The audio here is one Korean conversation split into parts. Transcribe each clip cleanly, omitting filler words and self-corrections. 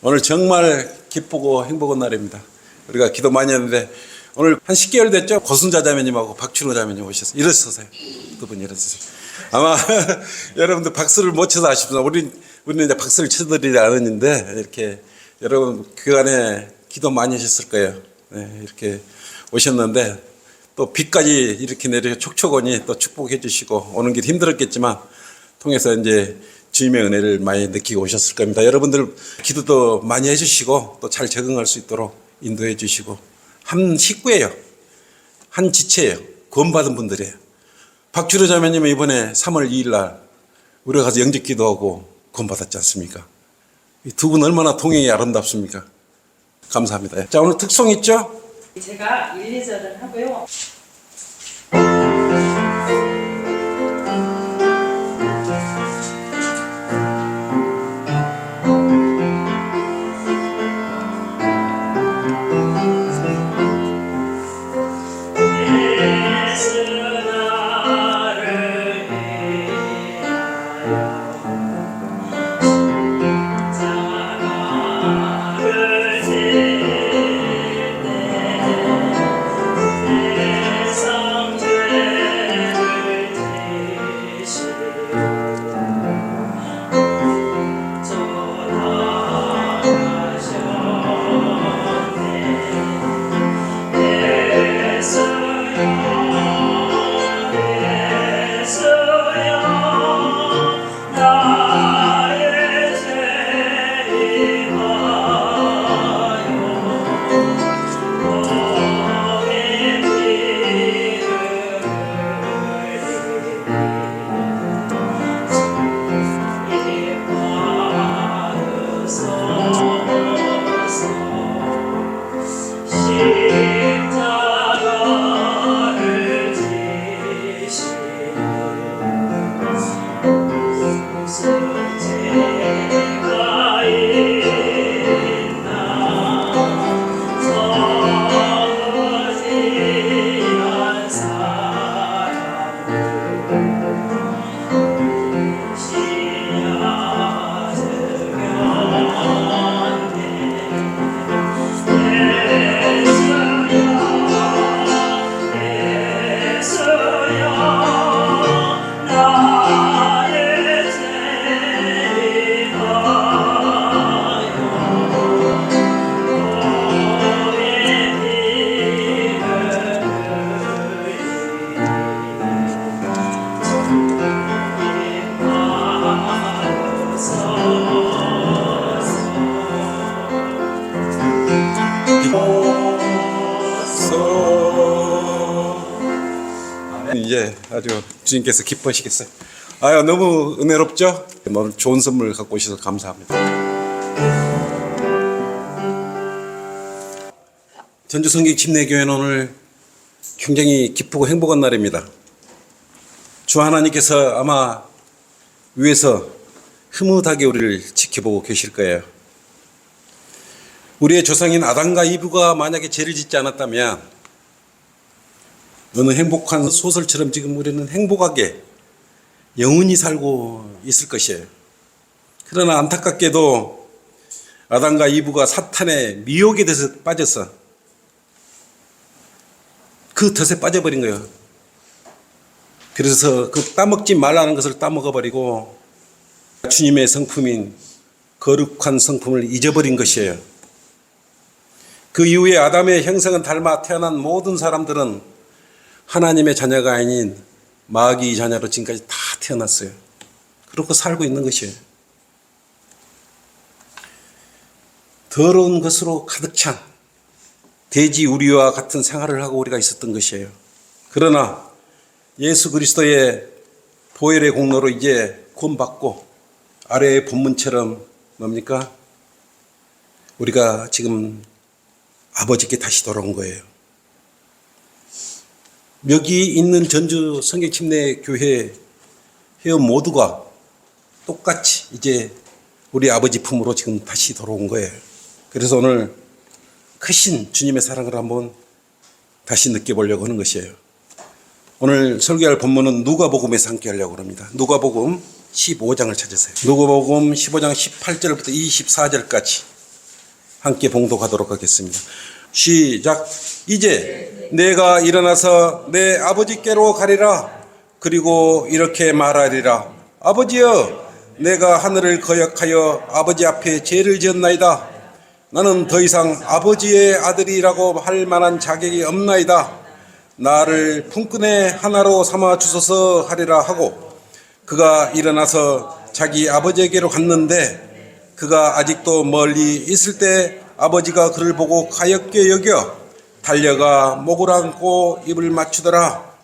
오늘 정말 기쁘고 행복한 날입니다. 우리가 기도 많이 했는데 오늘 한 10개월 됐죠? 고순자 자매님하고 박춘호 자매님 오셨어요. 일어서세요. 두 분 일어서세요. 아마 여러분들 박수를 못 쳐서 아쉽습니다. 우리는 이제 박수를 쳐드리지 않았는데 이렇게 여러분 그간에 기도 많이 하셨을 거예요. 네, 이렇게 오셨는데 또 비까지 이렇게 내려 촉촉하니 또 축복해 주시고 오는 길 힘들었겠지만 통해서 이제 주님의 은혜를 많이 느끼고 오셨을 겁니다. 여러분들 기도도 많이 해주시고 또 잘 적응할 수 있도록 인도해 주시고 한 식구예요. 한 지체예요. 구원받은 분들이에요. 박주로 자매님은 이번에 3월 2일 날 우리가 가서 영접 기도하고 구원받았지 않습니까? 이 두 분 얼마나 동행이 아름답습니까? 감사합니다. 자, 오늘 특송 있죠? 제가 1, 2절은 하고요. 이제 아주 주님께서 기뻐하시겠어요. 아유, 너무 은혜롭죠? 오늘 좋은 선물 갖고 오셔서 감사합니다. 전주 성경 침례교회는 오늘 굉장히 기쁘고 행복한 날입니다. 주 하나님께서 아마 위에서 흐뭇하게 우리를 지켜보고 계실 거예요. 우리의 조상인 아담과 이브가 만약에 죄를 짓지 않았다면 어느 행복한 소설처럼 지금 우리는 행복하게 영원히 살고 있을 것이에요. 그러나 안타깝게도 아담과 이브가 사탄의 미혹에 대해서 빠져서 그 덫에 빠져버린 거예요. 그래서 그 따먹지 말라는 것을 따먹어버리고 주님의 성품인 거룩한 성품을 잊어버린 것이에요. 그 이후에 아담의 형상은 닮아 태어난 모든 사람들은 하나님의 자녀가 아닌 마귀 자녀로 지금까지 다 태어났어요. 그렇고 살고 있는 것이에요. 더러운 것으로 가득 찬 돼지 우리와 같은 생활을 하고 우리가 있었던 것이에요. 그러나 예수 그리스도의 보혈의 공로로 이제 구원받고 아래의 본문처럼 뭡니까? 우리가 지금 아버지께 다시 돌아온 거예요. 여기 있는 전주 성경 침례 교회 회원 모두가 똑같이 이제 우리 아버지 품으로 지금 다시 돌아온 거예요. 그래서 오늘 크신 주님의 사랑을 한번 다시 느껴보려고 하는 것이에요. 오늘 설교할 본문은 누가복음에서 함께 하려고 합니다. 누가복음 15장을 찾으세요. 누가복음 15장 18절부터 24절까지 함께 봉독하도록 하겠습니다. 시작. 이제 내가 일어나서 내 아버지께로 가리라. 그리고 이렇게 말하리라. 아버지여, 내가 하늘을 거역하여 아버지 앞에 죄를 지었나이다. 나는 더 이상 아버지의 아들이라고 할 만한 자격이 없나이다. 나를 품꾼의 하나로 삼아 주소서 하리라 하고 그가 일어나서 자기 아버지에게로 갔는데 그가 아직도 멀리 있을 때 아버지가 그를 보고 가엾게 여겨 달려가 목을 안고 입을 맞추더라.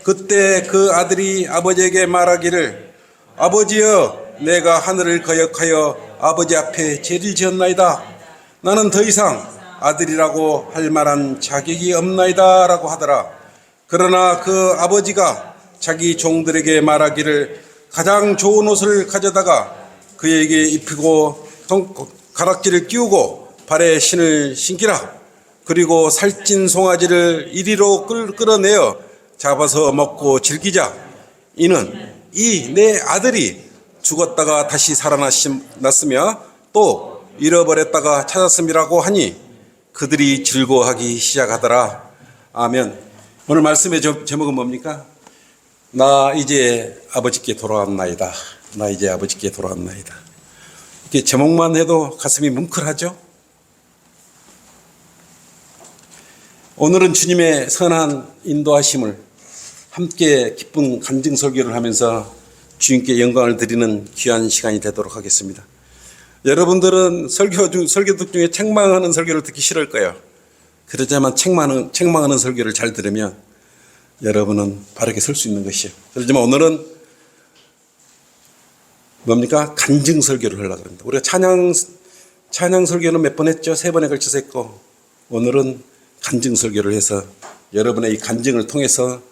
그때 그 아들이 아버지에게 말하기를 아버지여, 내가 하늘을 거역하여 아버지 앞에 죄를 지었나이다. 나는 더 이상 아들이라고 할 만한 자격이 없나이다 라고 하더라. 그러나 그 아버지가 자기 종들에게 말하기를 가장 좋은 옷을 가져다가 그에게 입히고 가락지를 끼우고 발에 신을 신기라. 그리고 살찐 송아지를 이리로 끌어내어 잡아서 먹고 즐기자. 이는 이 내 아들이 죽었다가 다시 살아났으며 또 잃어버렸다가 찾았음이라고 하니 그들이 즐거워하기 시작하더라. 아멘. 오늘 말씀의 제목은 뭡니까? 나 이제 아버지께 돌아왔나이다. 나 이제 아버지께 돌아왔나이다. 이렇게 제목만 해도 가슴이 뭉클하죠? 오늘은 주님의 선한 인도하심을 함께 기쁜 간증 설교를 하면서 주님께 영광을 드리는 귀한 시간이 되도록 하겠습니다. 여러분들은 설교들 중에 책망하는 설교를 듣기 싫을 거예요. 그렇지만 책망하는 설교를 잘 들으면 여러분은 바르게 설 수 있는 것이에요. 그렇지만 오늘은 뭡니까? 간증 설교를 하려고 합니다. 우리가 찬양 설교는 몇 번 했죠? 3번에 걸쳐서 했고, 오늘은 간증 설교를 해서 여러분의 이 간증을 통해서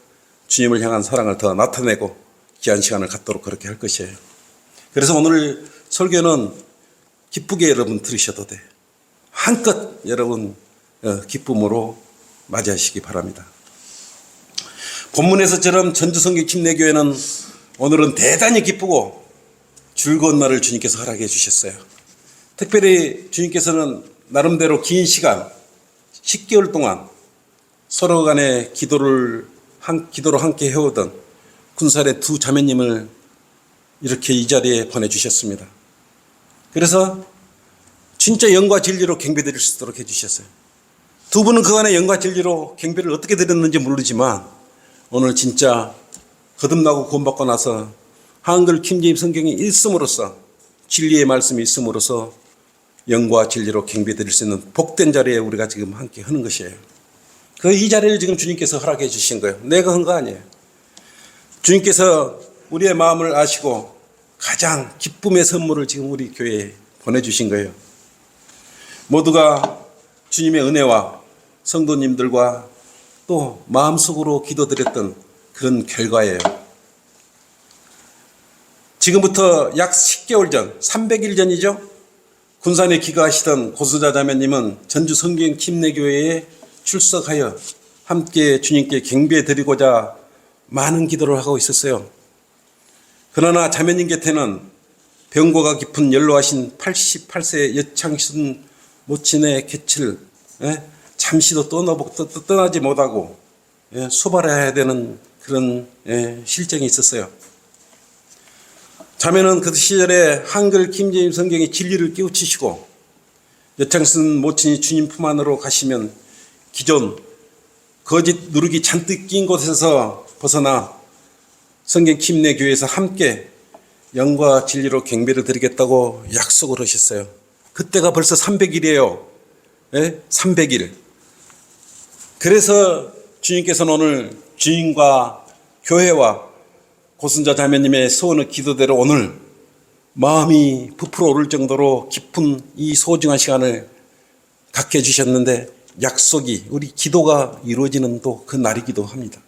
주님을 향한 사랑을 더 나타내고 귀한 시간을 갖도록 그렇게 할 것이에요. 그래서 오늘 설교는 기쁘게 여러분 들으셔도 돼. 한껏 여러분 기쁨으로 맞이하시기 바랍니다. 본문에서처럼 전주성교 침례교회는 오늘은 대단히 기쁘고 즐거운 날을 주님께서 허락해 주셨어요. 특별히 주님께서는 나름대로 긴 시간 10개월 동안 서로 간에 기도로 함께 해오던 군살의 두 자매님을 이렇게 이 자리에 보내주셨습니다. 그래서 진짜 영과 진리로 경배드릴 수 있도록 해주셨어요. 두 분은 그간의 영과 진리로 경배를 어떻게 드렸는지 모르지만 오늘 진짜 거듭나고 구원받고 나서 한글 킹제임 성경이 있음으로써 진리의 말씀이 있음으로써 영과 진리로 경배드릴 수 있는 복된 자리에 우리가 지금 함께 하는 것이에요. 이 자리를 지금 주님께서 허락해 주신 거예요. 내가 한 거 아니에요. 주님께서 우리의 마음을 아시고 가장 기쁨의 선물을 지금 우리 교회에 보내주신 거예요. 모두가 주님의 은혜와 성도님들과 또 마음속으로 기도드렸던 그런 결과예요. 지금부터 약 10개월 전, 300일 전이죠. 군산에 귀가하시던 고수자 자매님은 전주 성경 침례교회에 출석하여 함께 주님께 경배드리고자 많은 기도를 하고 있었어요. 그러나 자매님 곁에는 병고가 깊은 연로하신 88세 여창순 모친의 곁을 잠시도 떠나지 못하고 수발해야 되는 그런 실정이 있었어요. 자매는 그 시절에 한글 킹제임 성경의 진리를 깨우치시고 여창순 모친이 주님 품 안으로 가시면 기존 거짓 누룩이 잔뜩 낀 곳에서 벗어나 성경 침례교회에서 함께 영과 진리로 경배를 드리겠다고 약속을 하셨어요. 그때가 벌써 300일이에요. 300일. 그래서 주님께서는 오늘 주님과 교회와 고순자 자매님의 소원의 기도대로 오늘 마음이 부풀어 오를 정도로 깊은 이 소중한 시간을 갖게 해주셨는데 약속이 우리 기도가 이루어지는 또 그 날이기도 합니다.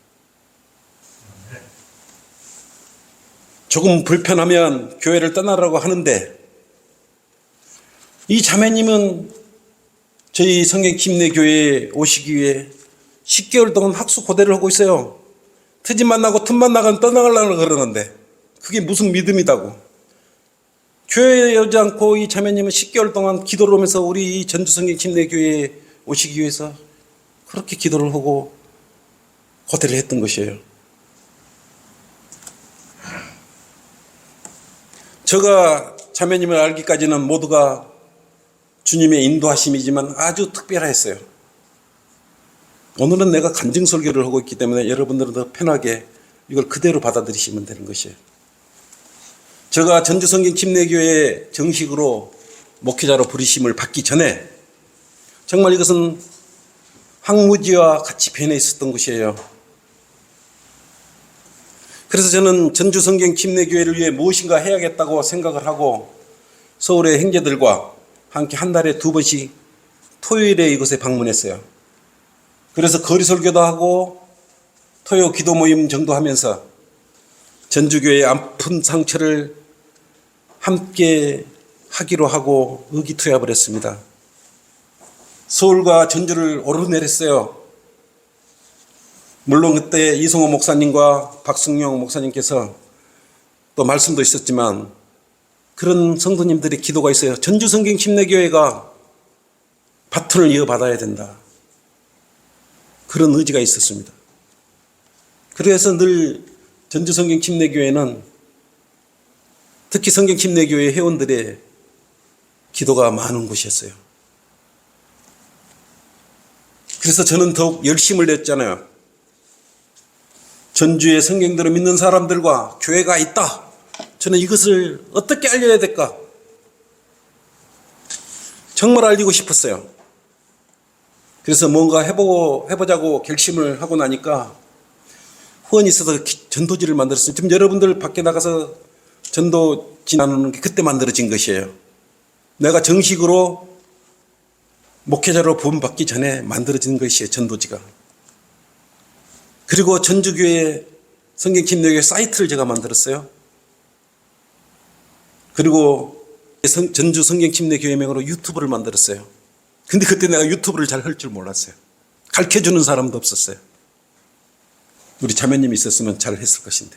조금 불편하면 교회를 떠나라고 하는데 이 자매님은 저희 성경 침례교회에 오시기 위해 10개월 동안 학수 고대를 하고 있어요. 트집만 나고 틈만 나가면 떠나가려고 그러는데 그게 무슨 믿음이다고. 교회에 오지 않고 이 자매님은 10개월 동안 기도를 하면서 우리 이 전주성경 침례교회에 오시기 위해서 그렇게 기도를 하고 고대를 했던 것이에요. 제가 자매님을 알기까지는 모두가 주님의 인도하심이지만 아주 특별했어요. 오늘은 내가 간증 설교를 하고 있기 때문에 여러분들은 더 편하게 이걸 그대로 받아들이시면 되는 것이에요. 제가 전주성경 침례교회 정식으로 목회자로 부르심을 받기 전에 정말 이것은 황무지와 같이 변해 있었던 것이에요. 그래서 저는 전주성경 침례교회를 위해 무엇인가 해야겠다고 생각을 하고 서울의 형제들과 함께 한 달에 2번씩 토요일에 이곳에 방문했어요. 그래서 거리 설교도 하고 토요 기도 모임 정도 하면서 전주교회의 아픈 상처를 함께 하기로 하고 의기투합을 했습니다. 서울과 전주를 오르내렸어요. 물론 그때 이성호 목사님과 박승용 목사님께서 또 말씀도 있었지만 그런 성도님들의 기도가 있어요. 전주성경 침례교회가 바톤을 이어받아야 된다. 그런 의지가 있었습니다. 그래서 늘 전주성경 침례교회는 특히 성경 침례교회 회원들의 기도가 많은 곳이었어요. 그래서 저는 더욱 열심을 냈잖아요. 전주에 성경들을 믿는 사람들과 교회가 있다. 저는 이것을 어떻게 알려야 될까? 정말 알리고 싶었어요. 그래서 뭔가 해보자고 결심을 하고 나니까 후원이 있어서 전도지를 만들었어요. 지금 여러분들 밖에 나가서 전도지 나누는 게 그때 만들어진 것이에요. 내가 정식으로 목회자로 부름받기 전에 만들어진 것이에요. 전도지가. 그리고 전주교회 성경침례교회 사이트를 제가 만들었어요. 그리고 전주 성경침례교회명으로 유튜브를 만들었어요. 근데 그때 내가 유튜브를 잘 할 줄 몰랐어요. 가르쳐주는 사람도 없었어요. 우리 자매님이 있었으면 잘 했을 것인데.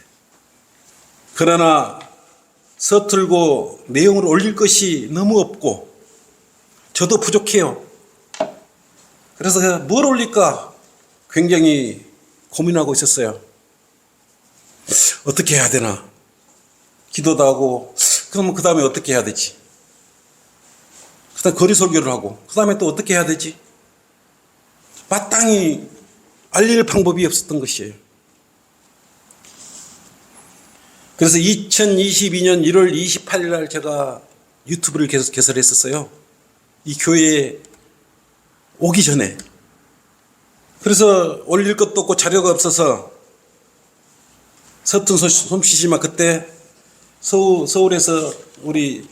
그러나 서툴고 내용을 올릴 것이 너무 없고 저도 부족해요. 그래서 뭘 올릴까 굉장히 고민하고 있었어요. 어떻게 해야 되나? 기도도 하고 그러면 그 다음에 어떻게 해야 되지? 그 다음에 거리 설교를 하고 그 다음에 또 어떻게 해야 되지? 마땅히 알릴 방법이 없었던 것이에요. 그래서 2022년 1월 28일 날 제가 유튜브를 계속 개설했었어요. 이 교회에 오기 전에. 그래서 올릴 것도 없고 자료가 없어서 서툰 솜씨지만 그때 서울에서 우리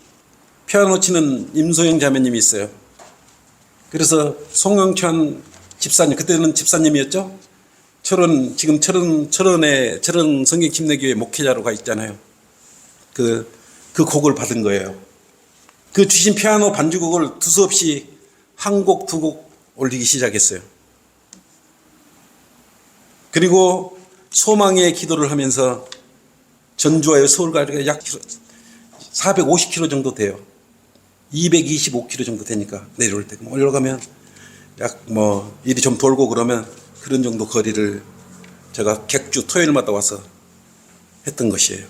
피아노 치는 임소영 자매님이 있어요. 그래서 송영천 집사님, 그때는 집사님이었죠? 지금 철원에 철원 성경침례교회 목회자로 가 있잖아요. 그 곡을 받은 거예요. 그 주신 피아노 반주곡을 두서없이 한 곡, 두 곡 올리기 시작했어요. 그리고 소망의 기도를 하면서 전주와의 서울까지 약 450km 정도 돼요. 225km 정도 되니까 내려올 때 올라가면 약 일이 좀 돌고 그러면 그런 정도 거리를 제가 객주 토요일마다 와서 했던 것이에요.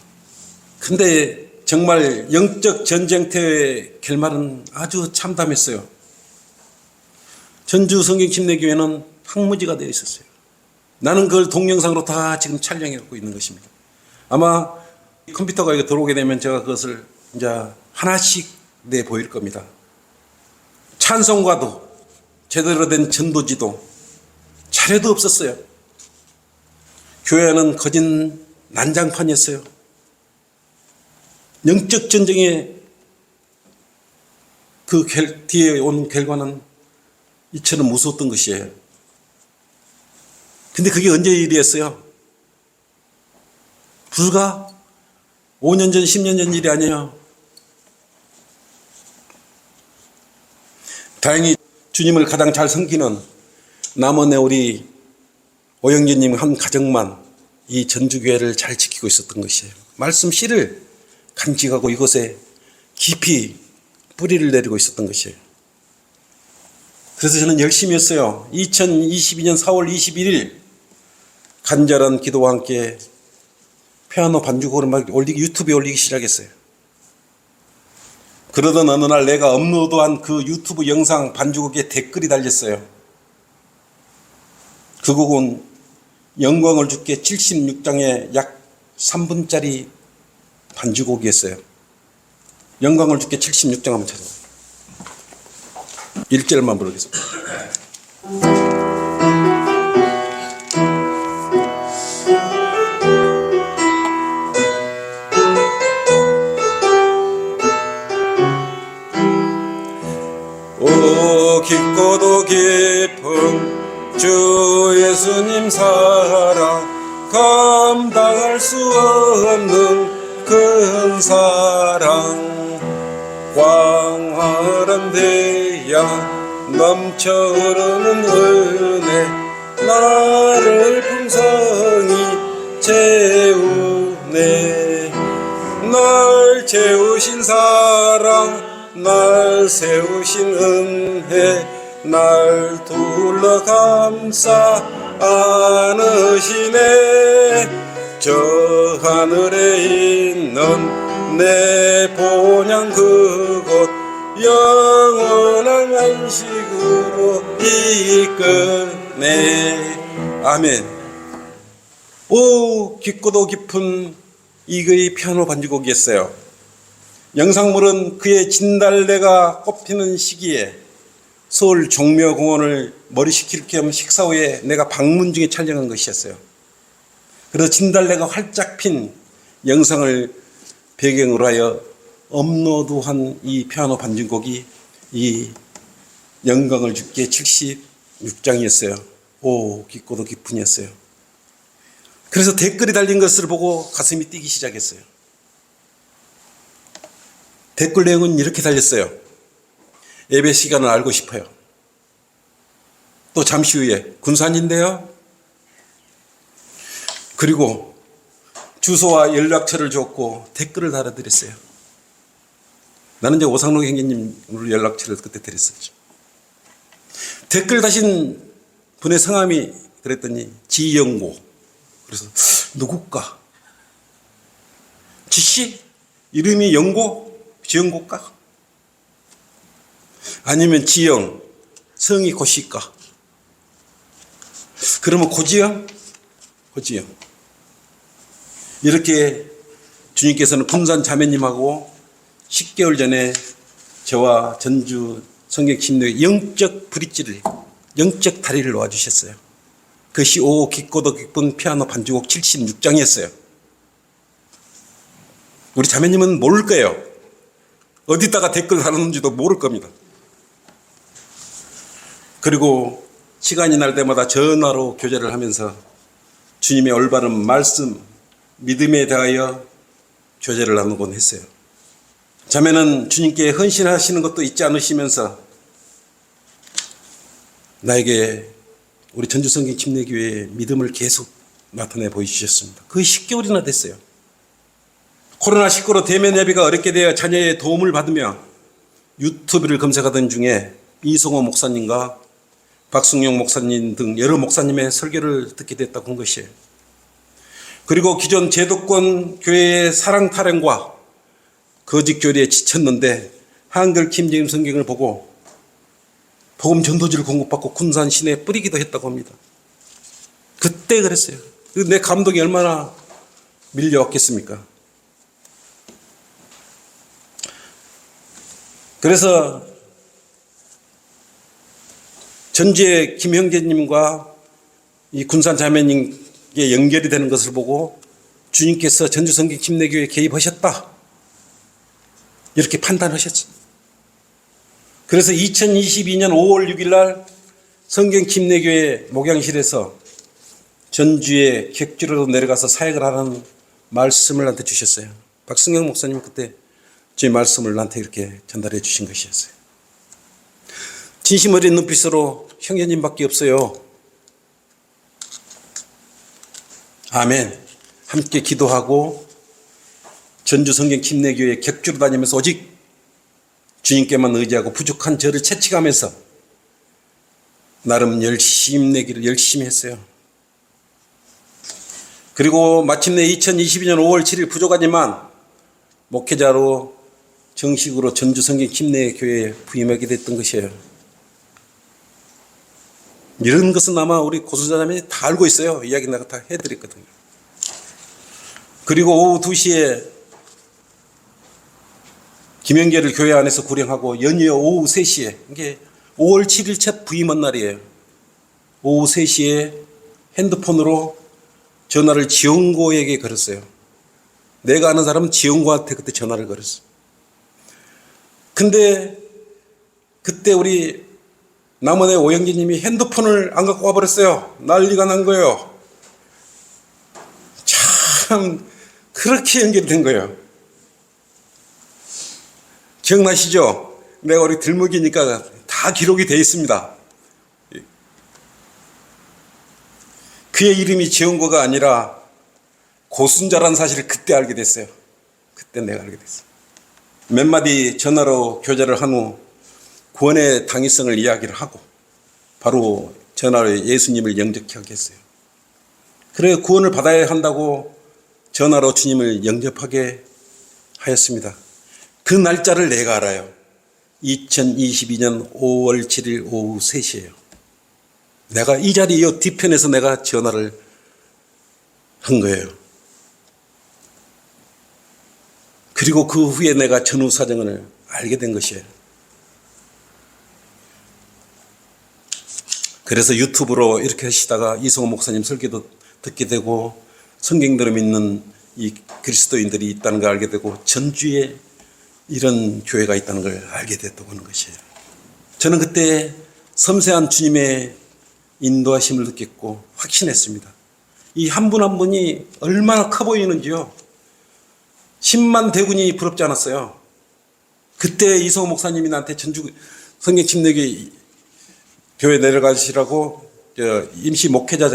근데 정말 영적 전쟁터의 결말은 아주 참담했어요. 전주 성경침례교회는 황무지가 되어 있었어요. 나는 그걸 동영상으로 다 지금 촬영해 갖고 있는 것입니다. 아마 컴퓨터가 이거 들어오게 되면 제가 그것을 이제 하나씩 내 보일 겁니다. 찬송가도 제대로 된 전도지도 자료도 없었어요. 교회는 거진 난장판이었어요. 영적 전쟁의 그 뒤에 온 결과는 이처럼 무서웠던 것이에요. 근데 그게 언제 일이었어요? 불과 5년 전, 10년 전 일이 아니에요. 다행히 주님을 가장 잘 섬기는 남원의 우리 오영진님 한 가정만 이 전주교회를 잘 지키고 있었던 것이에요. 말씀 씨를 간직하고 이곳에 깊이 뿌리를 내리고 있었던 것이에요. 그래서 저는 열심히 했어요. 2022년 4월 21일 간절한 기도와 함께 피아노 반주곡을 막 유튜브에 올리기 시작했어요. 그러던 어느 날 내가 업로드한 그 유튜브 영상 반주곡에 댓글이 달렸어요. 그 곡은 영광을 주께 76장의 약 3분짜리 반주곡이었어요. 영광을 주께 76장 한번 찾아봐요. 1절만 부르겠습니다. 오 깊고도 깊은 주 예수님 사랑, 감당할 수 없는 큰 사랑, 광활한 대양 넘쳐 흐르는 은혜, 나를 풍성히 채우네. 날 채우신 사랑, 날 세우신 은혜, 날 둘러 감싸 안으시네. 저 하늘에 있는 내 본향 그곳, 영원한 안식으로 이끄네. 아멘. 오 깊고도 깊은 이그의 피아노 반주곡이었어요. 영상물은 그의 진달래가 꽃피는 시기에 서울 종묘공원을 머리식힐 겸 식사 후에 내가 방문 중에 촬영한 것이었어요. 그래서 진달래가 활짝 핀 영상을 배경으로 하여 업로드한 이 피아노 반주곡이 이 영광을 주께 76장이었어요. 오 깊고도 깊은이었어요. 그래서 댓글이 달린 것을 보고 가슴이 뛰기 시작했어요. 댓글 내용은 이렇게 달렸어요. 예배 시간을 알고 싶어요. 또 잠시 후에 군산인데요. 그리고 주소와 연락처를 줬고 댓글을 달아드렸어요. 나는 이제 오상록 형제님으로 연락처를 그때 드렸었죠. 댓글 다신 분의 성함이 그랬더니 지영고. 그래서 누굴까? 지씨? 이름이 영고? 지영고일까? 아니면 지영, 성이 고씨일까? 그러면 고지영? 고지영. 이렇게 주님께서는 군산 자매님하고 10개월 전에 저와 전주 성경침례 영적 브릿지를, 영적 다리를 놓아주셨어요. 그것이 오 깊고도 깊은 피아노 반주곡 76장이었어요. 우리 자매님은 모를 거예요. 어디다가 댓글 달았는지도 모를 겁니다. 그리고 시간이 날 때마다 전화로 교제를 하면서 주님의 올바른 말씀, 믿음에 대하여 교제를 나누곤 했어요. 자매는 주님께 헌신하시는 것도 잊지 않으시면서 나에게 우리 전주성경 침례교회의 믿음을 계속 나타내 보여주셨습니다. 거의 10개월이나 됐어요. 코로나19로 대면 예배가 어렵게 되어 자녀의 도움을 받으며 유튜브를 검색하던 중에 이성호 목사님과 박승용 목사님 등 여러 목사님의 설교를 듣게 됐다고 한 것이에요. 그리고 기존 제도권 교회의 사랑 타령과 거짓 교리에 지쳤는데 한글 킴제임 성경을 보고 복음 전도지를 공급받고 군산 시내에 뿌리기도 했다고 합니다. 그때 그랬어요. 내 감동이 얼마나 밀려왔겠습니까? 그래서 전주의 김형제님과 이 군산 자매님께 연결이 되는 것을 보고 주님께서 전주성경 침례교회에 개입하셨다, 이렇게 판단하셨죠. 그래서 2022년 5월 6일 날 성경 침례교회 목양실에서 전주의 객주로로 내려가서 사역을 하라는 말씀을 나한테 주셨어요. 박승영 목사님 그때 제 말씀을 나한테 이렇게 전달해 주신 것이었어요. 진심 어린 눈빛으로 형제님밖에 없어요. 아멘. 함께 기도하고 전주 성경 침례교회 객주로 다니면서 오직 주님께만 의지하고 부족한 저를 채찍하면서 나름 열심히 내기를 열심히 했어요. 그리고 마침내 2022년 5월 7일 부족하지만 목회자로 정식으로 전주 성경 침례교회에 부임하게 됐던 것이에요. 이런 것은 아마 우리 고수자님이 다 알고 있어요. 이야기 내가 다 해드렸거든요. 그리고 오후 2시에 김영계를 교회 안에서 구령하고 연이어 오후 3시에, 이게 5월 7일 첫 부임한 날이에요. 오후 3시에 핸드폰으로 전화를 지영고에게 걸었어요. 내가 아는 사람은 지영고한테 그때 전화를 걸었어. 근데 그때 우리 남원의 오영진님이 핸드폰을 안 갖고 와버렸어요. 난리가 난 거예요. 참 그렇게 연결된 거예요. 기억나시죠? 내가 우리 들먹이니까 다 기록이 되어 있습니다. 그의 이름이 지영고가 아니라 고순자라는 사실을 그때 알게 됐어요. 그때 내가 알게 됐어요. 몇 마디 전화로 교제를 한 후 구원의 당위성을 이야기를 하고 바로 전화로 예수님을 영접하게 했어요. 그래 구원을 받아야 한다고 전화로 주님을 영접하게 하였습니다. 그 날짜를 내가 알아요. 2022년 5월 7일 오후 3시예요. 내가 이 자리 이 뒤편에서 내가 전화를 한 거예요. 그리고 그 후에 내가 전후 사정을 알게 된 것이에요. 그래서 유튜브로 이렇게 하시다가 이성호 목사님 설교도 듣게 되고 성경대로 믿는 이 그리스도인들이 있다는 걸 알게 되고 전주에 이런 교회가 있다는 걸 알게 됐다고 하는 것이에요. 저는 그때 섬세한 주님의 인도하심을 느꼈고 확신했습니다. 이 한 분 한 분이 얼마나 커 보이는지요. 10만 대군이 부럽지 않았어요. 그때 이성호 목사님이 나한테 전주 성경 침례교회 교회 내려가시라고 임시 목회자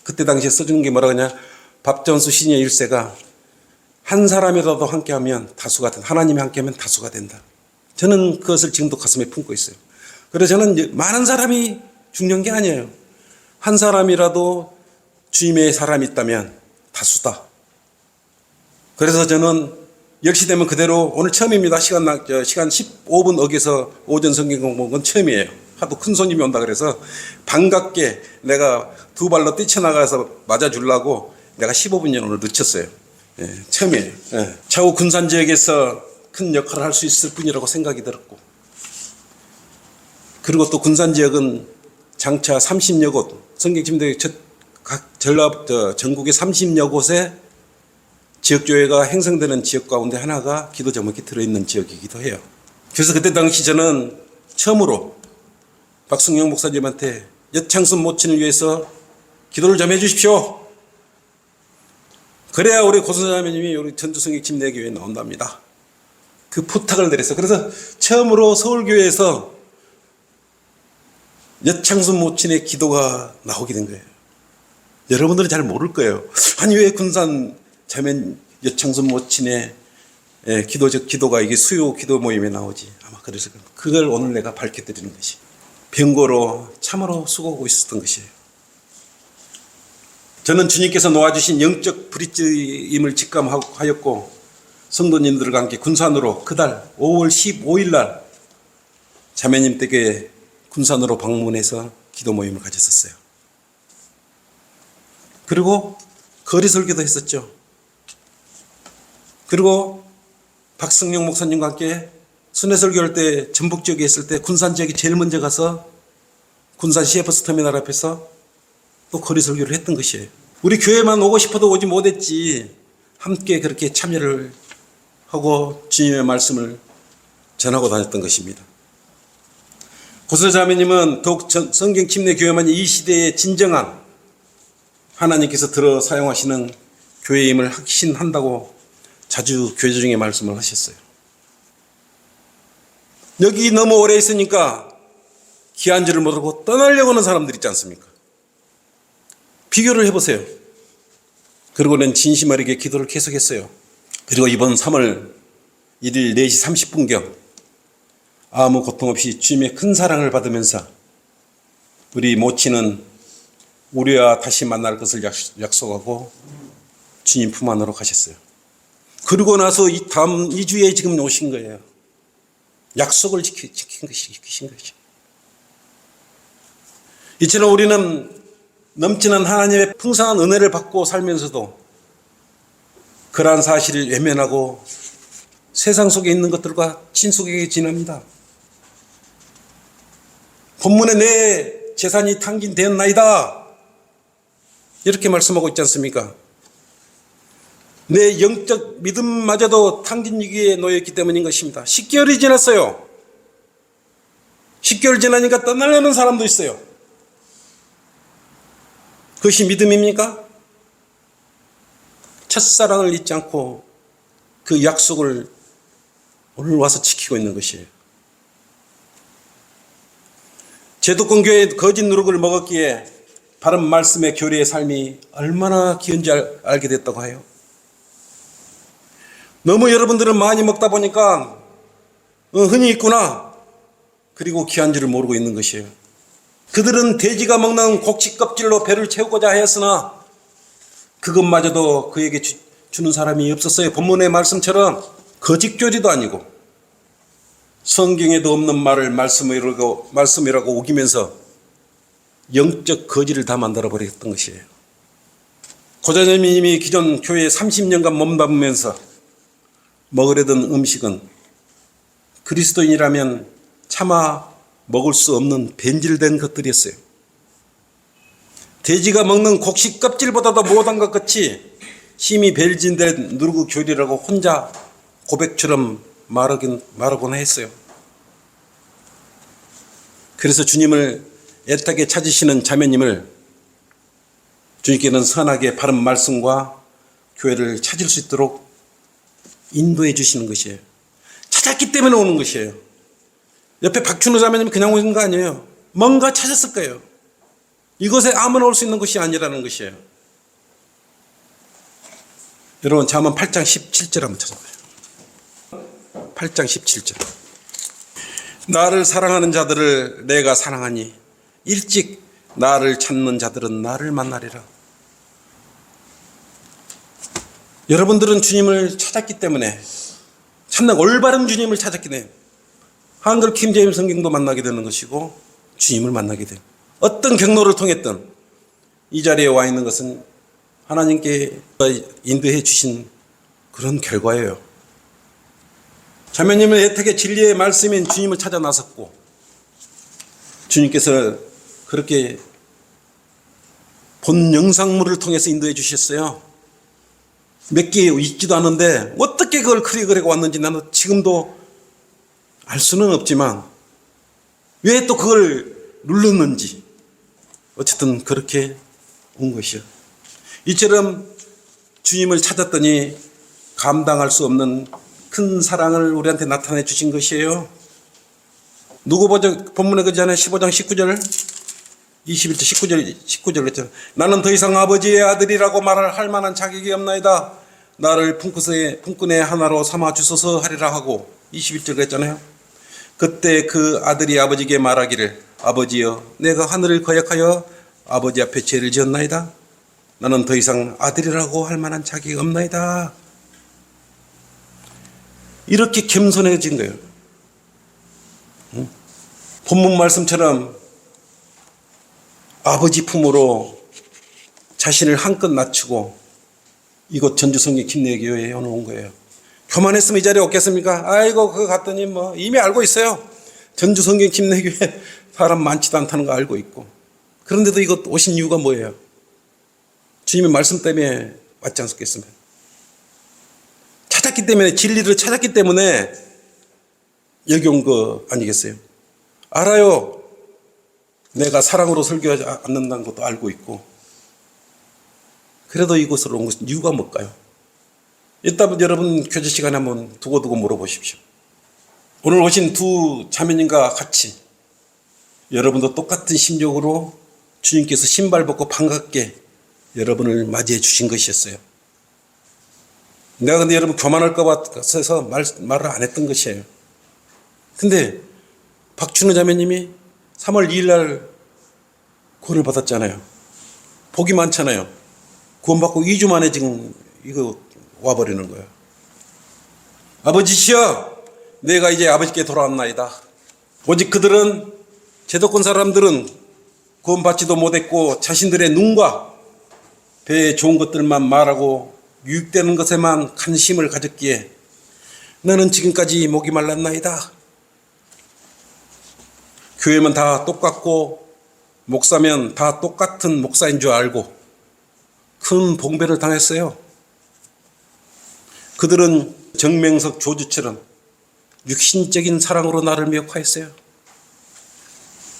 그때 당시에 써주는 게 뭐라 그러냐. 밥전수 신의 일세가 한 사람이라도 함께하면 다수가 된다. 하나님이 함께하면 다수가 된다. 저는 그것을 지금도 가슴에 품고 있어요. 그래서 저는 많은 사람이 중요한 게 아니에요. 한 사람이라도 주님의 사람이 있다면 다수다. 그래서 저는 10시 되면 그대로 오늘 처음입니다. 시간 15분 어겨서 오전 성경 공부는 처음이에요. 하도 큰 손님이 온다 그래서 반갑게 내가 두 발로 뛰쳐나가서 맞아주려고 내가 15분 오늘 늦췄어요. 예, 처음이에요. 예. 차후 군산 지역에서 큰 역할을 할 수 있을 뿐이라고 생각이 들었고, 그리고 또 군산 지역은 장차 30여 곳, 성경침대 전국의 30여 곳에 지역교회가 행성되는 지역 가운데 하나가 기도 제목이 들어있는 지역이기도 해요. 그래서 그때 당시 저는 처음으로 박승영 목사님한테 여창순 모친을 위해서 기도를 좀 해주십시오. 그래야 우리 고선자매님이 우리 전주성경 침례교회에 나온답니다. 그 부탁을 드렸어요. 그래서 처음으로 서울교회에서 여창순 모친의 기도가 나오게 된 거예요. 여러분들은 잘 모를 거예요. 아니 왜 군산 자매 여창순 모친의 기도가 이게 수요 기도 모임에 나오지. 아마 그래서 그걸 오늘 내가 밝혀드리는 것이 병고로 참으로 수고하고 있었던 것이에요. 저는 주님께서 놓아주신 영적 브릿지임을 직감하였고 성도님들과 함께 군산으로 그달 5월 15일 날 자매님 댁에 군산으로 방문해서 기도 모임을 가졌었어요. 그리고 거리 설교도 했었죠. 그리고 박승영 목사님과 함께 순회 설교할 때 전북 지역에 있을 때 군산 지역에 제일 먼저 가서 군산 CFS 터미널 앞에서 또 거리 설교를 했던 것이에요. 우리 교회만 오고 싶어도 오지 못했지 함께 그렇게 참여를 하고 주님의 말씀을 전하고 다녔던 것입니다. 고수자매님은 더욱 성경 침례 교회만이 이 시대의 진정한 하나님께서 들어 사용하시는 교회임을 확신한다고 자주 교제 중에 말씀을 하셨어요. 여기 너무 오래 있으니까 귀한 줄을 모르고 떠나려고 하는 사람들 있지 않습니까? 비교를 해보세요. 그리고는 진심 어리게 기도를 계속했어요. 그리고 이번 3월 1일 4시 30분경 아무 고통 없이 주님의 큰 사랑을 받으면서 우리 모친은 우리와 다시 만날 것을 약속하고 주님 품 안으로 가셨어요. 그러고 나서 이 다음 2주에 지금 오신 거예요. 약속을 지킨 것이. 이처럼 우리는 넘치는 하나님의 풍성한 은혜를 받고 살면서도 그러한 사실을 외면하고 세상 속에 있는 것들과 친숙하게 지냅니다. 본문에 내 재산이 탕진되었나이다 이렇게 말씀하고 있지 않습니까? 내 영적 믿음마저도 탕진 위기에 놓여있기 때문인 것입니다. 10개월이 지났어요. 10개월 지나니까 떠나려는 사람도 있어요. 그것이 믿음입니까? 첫사랑을 잊지 않고 그 약속을 오늘 와서 지키고 있는 것이에요. 제도권 교회의 거짓 누룩을 먹었기에 바른 말씀의 교리의 삶이 얼마나 귀한지 알게 됐다고 해요. 너무 여러분들은 많이 먹다 보니까 흔히 있구나 그리고 귀한 줄을 모르고 있는 것이에요. 그들은 돼지가 먹는 곡식 껍질로 배를 채우고자 하였으나 그것마저도 그에게 주는 사람이 없었어요. 본문의 말씀처럼 거짓교리도 아니고 성경에도 없는 말을 말씀이라고 우기면서 영적 거짓을 다 만들어버렸던 것이에요. 고자님이 기존 교회에 30년간 몸담으면서 먹으려던 음식은 그리스도인이라면 차마 먹을 수 없는 변질된 것들이었어요. 돼지가 먹는 곡식 껍질보다도 못한 것 같이 힘이 변질된 누르고 교리라고 혼자 고백처럼 말하곤 했어요. 그래서 주님을 애타게 찾으시는 자매님을 주님께는 선하게 바른 말씀과 교회를 찾을 수 있도록 인도해 주시는 것이에요. 찾았기 때문에 오는 것이에요. 옆에 박춘호 자매님이 그냥 오는 거 아니에요. 뭔가 찾았을 거예요. 이곳에 아무나 올 수 있는 것이 아니라는 것이에요. 여러분 잠언 8장 17절 한번 찾아봐요. 8장 17절. 나를 사랑하는 자들을 내가 사랑하니 일찍 나를 찾는 자들은 나를 만나리라. 여러분들은 주님을 찾았기 때문에 참나 올바른 주님을 찾았기 때문에 한글 킹제임스 성경도 만나게 되는 것이고 주님을 만나게 돼요. 어떤 경로를 통했든 이 자리에 와 있는 것은 하나님께 인도해 주신 그런 결과예요. 자매님은 애택의 진리의 말씀인 주님을 찾아 나섰고 주님께서 그렇게 본 영상물을 통해서 인도해 주셨어요. 몇 개 있지도 않은데 어떻게 그걸 그리고 왔는지 나는 지금도 알 수는 없지만 왜 또 그걸 눌렀는지 어쨌든 그렇게 온 것이요. 이처럼 주님을 찾았더니 감당할 수 없는 큰 사랑을 우리한테 나타내 주신 것이에요. 누구 보죠? 본문에 그지 않아요? 15장 19절 21절 19절 했죠. 나는 더 이상 아버지의 아들이라고 할 만한 자격이 없나이다. 나를 품꾼의 하나로 삼아 주소서 하리라 하고 21절 했잖아요. 그때 그 아들이 아버지에게 말하기를 아버지여 내가 하늘을 거역하여 아버지 앞에 죄를 지었나이다. 나는 더 이상 아들이라고 할 만한 자격이 없나이다. 이렇게 겸손해진 거예요. 본문 말씀처럼 아버지 품으로 자신을 한껏 낮추고 이곳 전주성교 김내교회에 오늘 온 거예요. 교만했으면 이 자리에 없겠습니까? 아이고 그거 갔더니 뭐 이미 알고 있어요. 전주성교 김내교회 사람 많지도 않다는 거 알고 있고 그런데도 이곳 오신 이유가 뭐예요? 주님의 말씀 때문에 왔지 않겠습니까? 찾았기 때문에 진리를 찾았기 때문에 여기 온 거 아니겠어요? 알아요. 내가 사랑으로 설교하지 않는다는 것도 알고 있고 그래도 이곳으로 온 것은 이유가 뭘까요? 이따 여러분 교제 시간에 한번 두고두고 물어보십시오. 오늘 오신 두 자매님과 같이 여러분도 똑같은 심정으로 주님께서 신발 벗고 반갑게 여러분을 맞이해 주신 것이었어요. 내가 근데 여러분 교만할까 봐서 말을 안 했던 것이에요. 근데 박춘호 자매님이 3월 2일 날 구원을 받았잖아요. 복이 많잖아요. 구원받고 2주 만에 지금 이거 와버리는 거예요. 아버지시여, 내가 이제 아버지께 돌아왔나이다. 오직 그들은, 제도권 사람들은 구원받지도 못했고 자신들의 눈과 배에 좋은 것들만 말하고 유익되는 것에만 관심을 가졌기에 나는 지금까지 목이 말랐나이다. 교회면 다 똑같고 목사면 다 똑같은 목사인 줄 알고 큰 봉배를 당했어요. 그들은 정명석 조주처럼 육신적인 사랑으로 나를 미혹하였어요.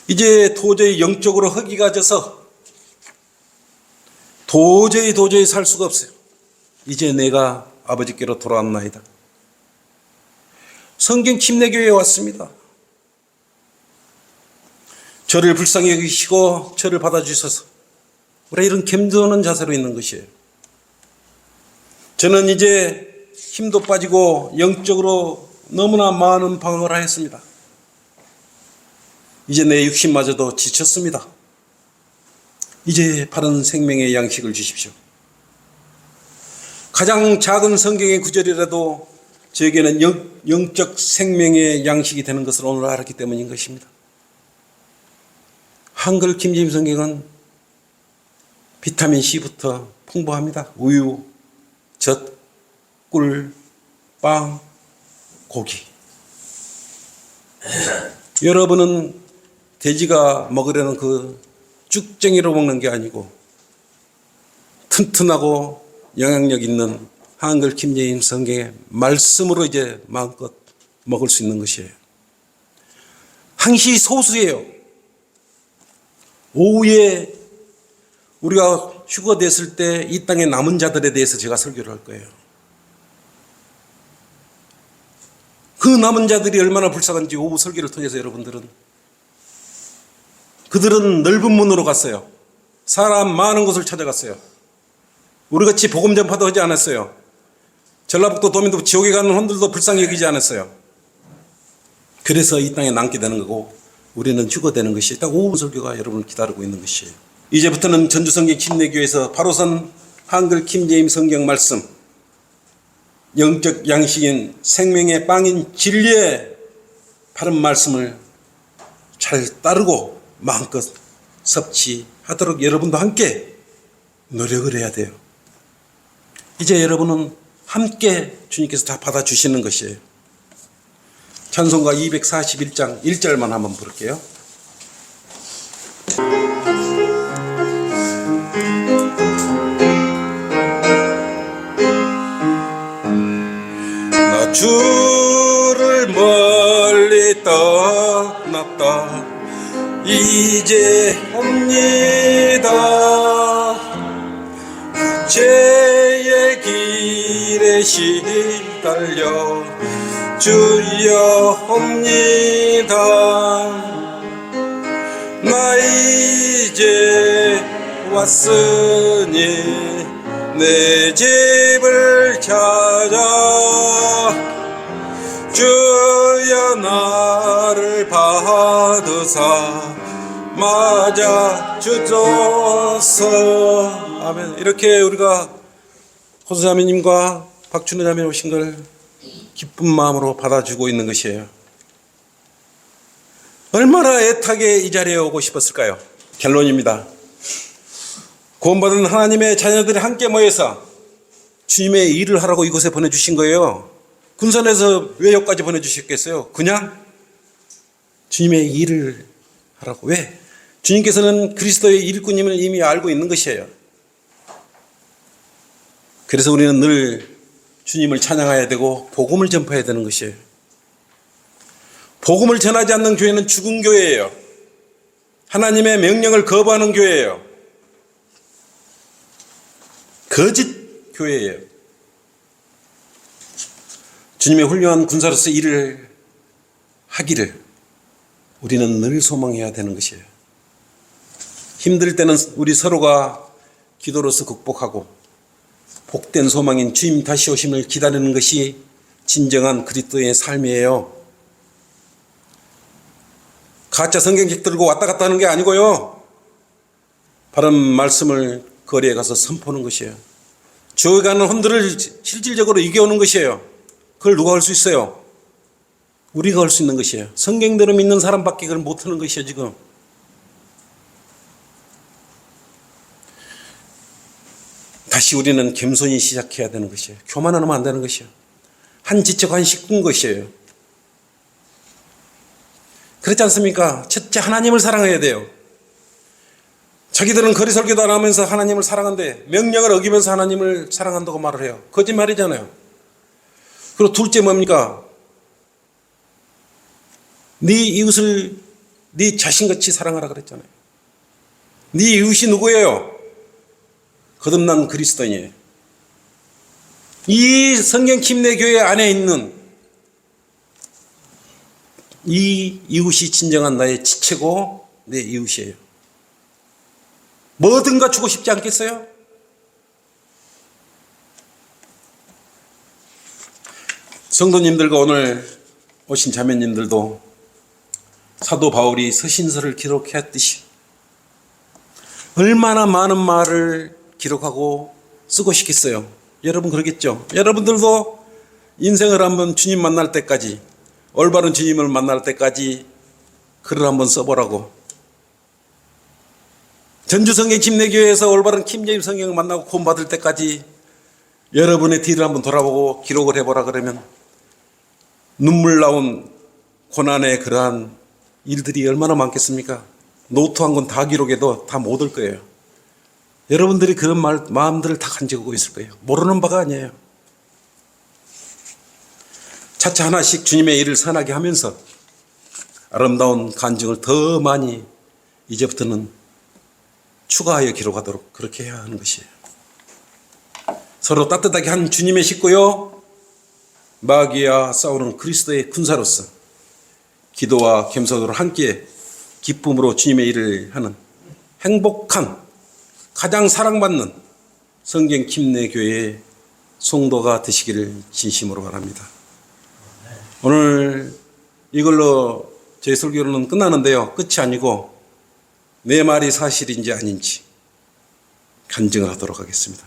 이제 도저히 영적으로 허기가 져서 도저히 살 수가 없어요. 이제 내가 아버지께로 돌아왔나이다. 성경 침례교회에 왔습니다. 저를 불쌍히 여기시고 저를 받아주셔서 우리가 이런 겸손한 자세로 있는 것이에요. 저는 이제 힘도 빠지고 영적으로 너무나 많은 방황을 하였습니다. 이제 내 육신마저도 지쳤습니다. 이제 바른 생명의 양식을 주십시오. 가장 작은 성경의 구절이라도 저에게는 영적 생명의 양식이 되는 것을 오늘 알았기 때문인 것입니다. 한글 김재임 성경은 비타민 C부터 풍부합니다. 우유, 젖, 꿀, 빵, 고기. 여러분은 돼지가 먹으려는 그 쭉쟁이로 먹는 게 아니고 튼튼하고 영향력 있는 한글 김재임 성경의 말씀으로 이제 마음껏 먹을 수 있는 것이에요. 항시 소수예요. 오후에 우리가 휴가 됐을 때 이 땅의 남은 자들에 대해서 제가 설교를 할 거예요. 그 남은 자들이 얼마나 불쌍한지 오후 설교를 통해서 여러분들은, 그들은 넓은 문으로 갔어요. 사람 많은 곳을 찾아갔어요. 우리같이 복음 전파도 하지 않았어요. 전라북도 도민도 지옥에 가는 혼들도 불쌍히 여기지 않았어요. 그래서 이 땅에 남게 되는 거고 우리는 휴거되는 것이 딱 오후 설교가 여러분을 기다리고 있는 것이에요. 이제부터는 전주성경 침례교회에서 바로선 한글 김재임 성경 말씀, 영적 양식인 생명의 빵인 진리의 바른 말씀을 잘 따르고 마음껏 섭취하도록 여러분도 함께 노력을 해야 돼요. 이제 여러분은 함께 주님께서 다 받아주시는 것이에요. 찬송가 241장 1절만 한번 부를게요. 나 주를 멀리 떠났다 이제 옵니다. 죄의 길에 시달려 주여 옵니다. 나 이제 왔으니 내 집을 찾아 주여 나를 받으사 맞아 주소서. 아멘. 이렇게 우리가 호수자매님과 박춘호 자매 오신 걸 기쁜 마음으로 받아주고 있는 것이에요. 얼마나 애타게 이 자리에 오고 싶었을까요? 결론입니다. 구원받은 하나님의 자녀들이 함께 모여서 주님의 일을 하라고 이곳에 보내주신 거예요. 군산에서 왜 여기까지 보내주셨겠어요? 그냥 주님의 일을 하라고. 왜? 주님께서는 그리스도의 일꾼임을 이미 알고 있는 것이에요. 그래서 우리는 늘 주님을 찬양해야 되고 복음을 전파해야 되는 것이에요. 복음을 전하지 않는 교회는 죽은 교회예요. 하나님의 명령을 거부하는 교회예요. 거짓 교회예요. 주님의 훌륭한 군사로서 일을 하기를 우리는 늘 소망해야 되는 것이에요. 힘들 때는 우리 서로가 기도로서 극복하고 복된 소망인 주님 다시 오심을 기다리는 것이 진정한 그리스도의 삶이에요. 가짜 성경책 들고 왔다 갔다 하는 게 아니고요. 바른 말씀을 거리에 가서 선포하는 것이에요. 주어에 가는 혼들을 실질적으로 이겨오는 것이에요. 그걸 누가 할 수 있어요? 우리가 할 수 있는 것이에요. 성경대로 믿는 사람밖에 그걸 못하는 것이에요. 지금 다시 우리는 겸손히 시작해야 되는 것이에요. 교만하면 안 되는 것이에요. 한 지척 한 식구인 것이에요. 그렇지 않습니까? 첫째 하나님을 사랑해야 돼요. 자기들은 거리 설교도 안 하면서 하나님을 사랑한대 명령을 어기면서 하나님을 사랑한다고 말을 해요. 거짓말이잖아요. 그리고 둘째 뭡니까? 네 이웃을 네 자신같이 사랑하라 그랬잖아요. 네 이웃이 누구예요? 거듭난 그리스도인이에요. 이 성경 침례교회 안에 있는 이 이웃이 진정한 나의 지체고 내 이웃이에요. 뭐든가 주고 싶지 않겠어요? 성도님들과 오늘 오신 자매님들도 사도 바울이 서신서를 기록했듯이 얼마나 많은 말을 기록하고 쓰고 싶겠어요. 여러분 그러겠죠? 여러분들도 인생을 한번 주님 만날 때까지, 올바른 주님을 만날 때까지 글을 한번 써보라고. 전주성경 침례교회에서 올바른 킴제임 성경을 만나고 구원받을 때까지 여러분의 뒤를 한번 돌아보고 기록을 해보라 그러면 눈물 나온 고난의 그러한 일들이 얼마나 많겠습니까? 노트 한 권 다 기록해도 다 못 올 거예요. 여러분들이 그런 마음들을 다 간직하고 있을 거예요. 모르는 바가 아니에요. 차차 하나씩 주님의 일을 선하게 하면서 아름다운 간증을 더 많이 이제부터는 추가하여 기록하도록 그렇게 해야 하는 것이에요. 서로 따뜻하게 한 주님의 식구요, 마귀와 싸우는 그리스도의 군사로서 기도와 겸손으로 함께 기쁨으로 주님의 일을 하는 행복한, 가장 사랑받는 성경 침례교회의 성도가 되시기를 진심으로 바랍니다. 오늘 이걸로 제 설교는 끝나는데요. 끝이 아니고 내 말이 사실인지 아닌지 간증을 하도록 하겠습니다.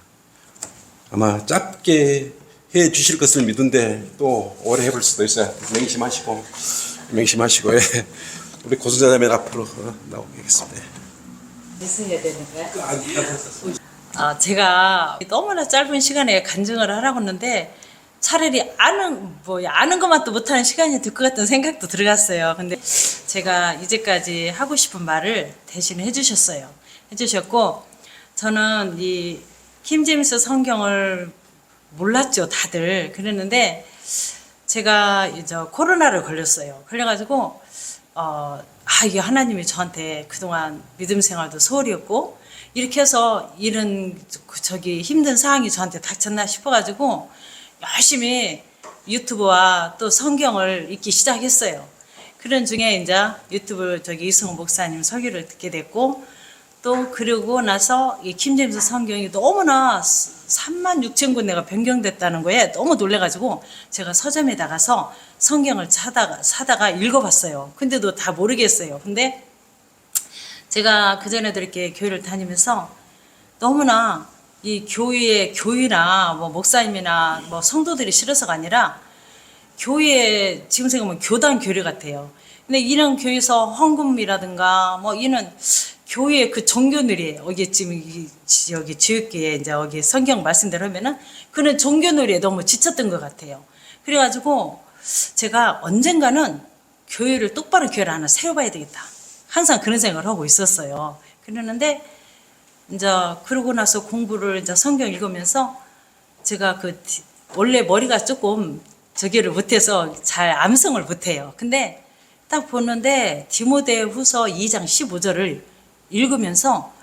아마 짧게 해 주실 것을 믿는데 또 오래 해볼 수도 있어요. 맹심하시고 예. 우리 고순자자매 앞으로 나오겠습니다. 무슨 해야 되는 거야? 제가 너무나 짧은 시간에 간증을 하라고 했는데 차라리 아는 것만 또 못하는 시간이 될 것 같은 생각도 들어갔어요. 근데 제가 이제까지 하고 싶은 말을 대신 해주셨고, 저는 이 킹제임스 성경을 몰랐죠, 다들. 그랬는데 제가 이제 코로나를 걸렸어요. 걸려가지고 이게 하나님이 저한테 그동안 믿음 생활도 소홀이었고 이렇게 해서 이런 힘든 상황이 저한테 닥쳤나 싶어가지고 열심히 유튜브와 또 성경을 읽기 시작했어요. 그런 중에 이제 유튜브 이승호 목사님 설교를 듣게 됐고, 또 그러고 나서 이 킹제임스 성경이 너무나 36,000권 내가 변경됐다는 거에 너무 놀래가지고 제가 서점에 나가서 성경을 사다가 읽어봤어요. 근데도 다 모르겠어요. 근데 제가 그전에도 이렇게 교회를 다니면서 너무나 이 교회나 뭐 목사님이나 뭐 성도들이 싫어서가 아니라 교회, 지금 생각하면 교단 교류 같아요. 근데 이런 교회에서 헌금이라든가 뭐 이런 교회 그 종교놀이, 여기 지금 여기 지역교회 이제 여기 성경 말씀대로 하면은 그런 종교놀이에 너무 지쳤던 것 같아요. 그래가지고 제가 언젠가는 똑바로 교회를 하나 세워봐야 되겠다. 항상 그런 생각을 하고 있었어요. 그러는데 이제 그러고 나서 공부를 이제 성경 읽으면서 제가 원래 머리가 조금 저기를 못해서 잘 암송을 못해요. 근데 딱 보는데 디모데후서 2장 15절을 읽으면서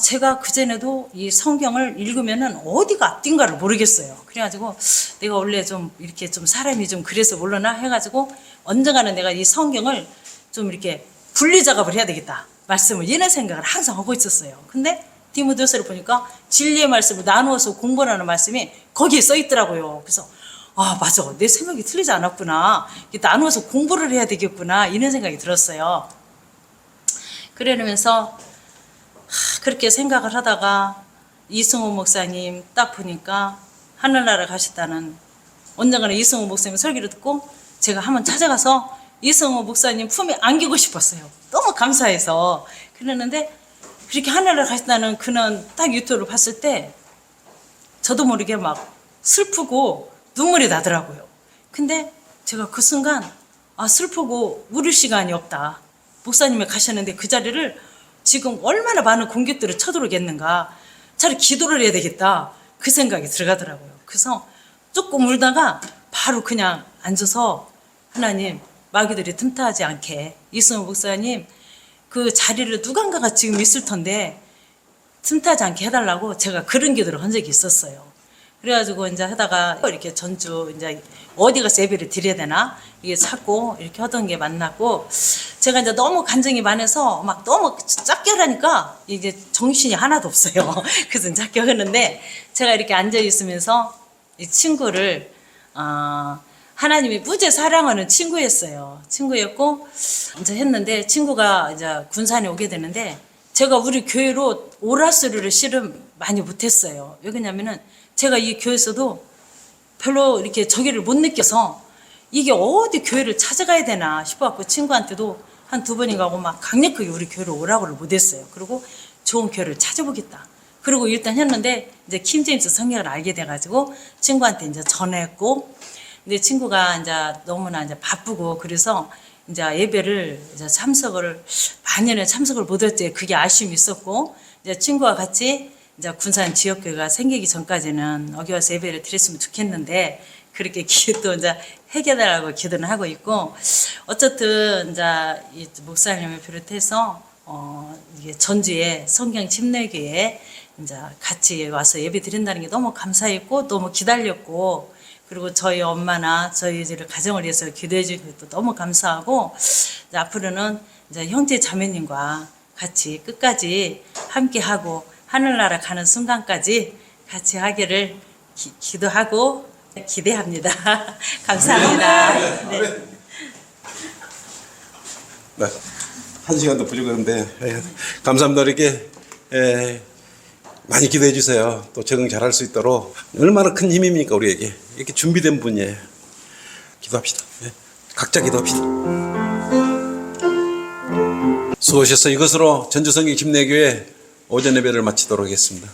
제가 그전에도 이 성경을 읽으면은 어디가 앞뒤인가를 모르겠어요. 그래가지고 내가 원래 좀 이렇게 좀 사람이 좀 그래서 몰라나 해가지고 언젠가는 내가 이 성경을 좀 이렇게 분리작업을 해야 되겠다. 말씀을 이런 생각을 항상 하고 있었어요. 근데 디모데후서를 보니까 진리의 말씀을 나누어서 공부하는 말씀이 거기에 써 있더라고요. 그래서 아, 맞아. 내 생각이 틀리지 않았구나. 이게 나누어서 공부를 해야 되겠구나. 이런 생각이 들었어요. 그러면서 그렇게 생각을 하다가 이승호 목사님 딱 보니까 하늘나라 가셨다는, 언젠가는 이승호 목사님 설교를 듣고 제가 한번 찾아가서 이승호 목사님 품에 안기고 싶었어요. 너무 감사해서. 그러는데 그렇게 하늘나라 가셨다는 그는 딱 유튜브를 봤을 때 저도 모르게 막 슬프고 눈물이 나더라고요. 근데 제가 그 순간 슬프고 울을 시간이 없다. 목사님이 가셨는데 그 자리를 지금 얼마나 많은 공격들을 쳐들어오겠는가. 차라리 기도를 해야 되겠다. 그 생각이 들어가더라고요. 그래서 조금 울다가 바로 그냥 앉아서 하나님, 마귀들이 틈타하지 않게 이승호 목사님 그 자리를 누군가가 지금 있을 텐데 틈타지 않게 해달라고 제가 그런 기도를 한 적이 있었어요. 그래가지고 이제 하다가 이렇게 전주 이제 어디 가서 예배를 드려야 되나 이게 찾고 이렇게 하던 게 만났고, 제가 이제 너무 간증이 많아서 막 너무 작게 하니까 이제 정신이 하나도 없어요. 그래서 작게 하는데 제가 이렇게 앉아 있으면서 이 친구를 하나님이 무지 사랑하는 친구였어요. 친구였고 이제 했는데 친구가 이제 군산에 오게 되는데 제가 우리 교회로 오라스를 실은 많이 못했어요. 왜 그러냐면은 제가 이 교회에서도 별로 이렇게 저기를 못 느껴서 이게 어디 교회를 찾아가야 되나 싶어갖고 친구한테도 한 2번인가 하고 막 강력하게 우리 교회로 오라고를 못했어요. 그리고 좋은 교회를 찾아보겠다. 그리고 일단 했는데 이제 킴 제임스 성경을 알게 돼가지고 친구한테 이제 전화했고, 근데 친구가 이제 너무나 이제 바쁘고 그래서 이제 예배를 이제 많이는 참석을 못했지. 그게 아쉬움이 있었고, 이제 친구와 같이 이제 군산 지역교회가 생기기 전까지는 여기 와서 예배를 드렸으면 좋겠는데 그렇게 기도 이제 해결하라고 기도는 하고 있고, 어쨌든 이제 이 목사님을 비롯해서 이게 전주에 성경 침례교회에 이제 같이 와서 예배 드린다는 게 너무 감사했고 너무 기다렸고, 그리고 저희 엄마나 저희 가정을 위해서 기도해 주신 것도 너무 감사하고, 이제 앞으로는 이제 형제 자매님과 같이 끝까지 함께 하고 하늘나라 가는 순간까지 같이 하기를 기도하고 기대합니다. 감사합니다. 네. 네. 1시간도 부족한데 감사합니다. 이렇게 많이 기도해 주세요. 또 적응 잘할 수 있도록. 얼마나 큰 힘입니까 우리에게. 이렇게 준비된 분이에요. 기도합시다. 각자 기도합시다. 수고하셨어요. 이것으로 전주성경 침례교회 오전 예배를 마치도록 하겠습니다.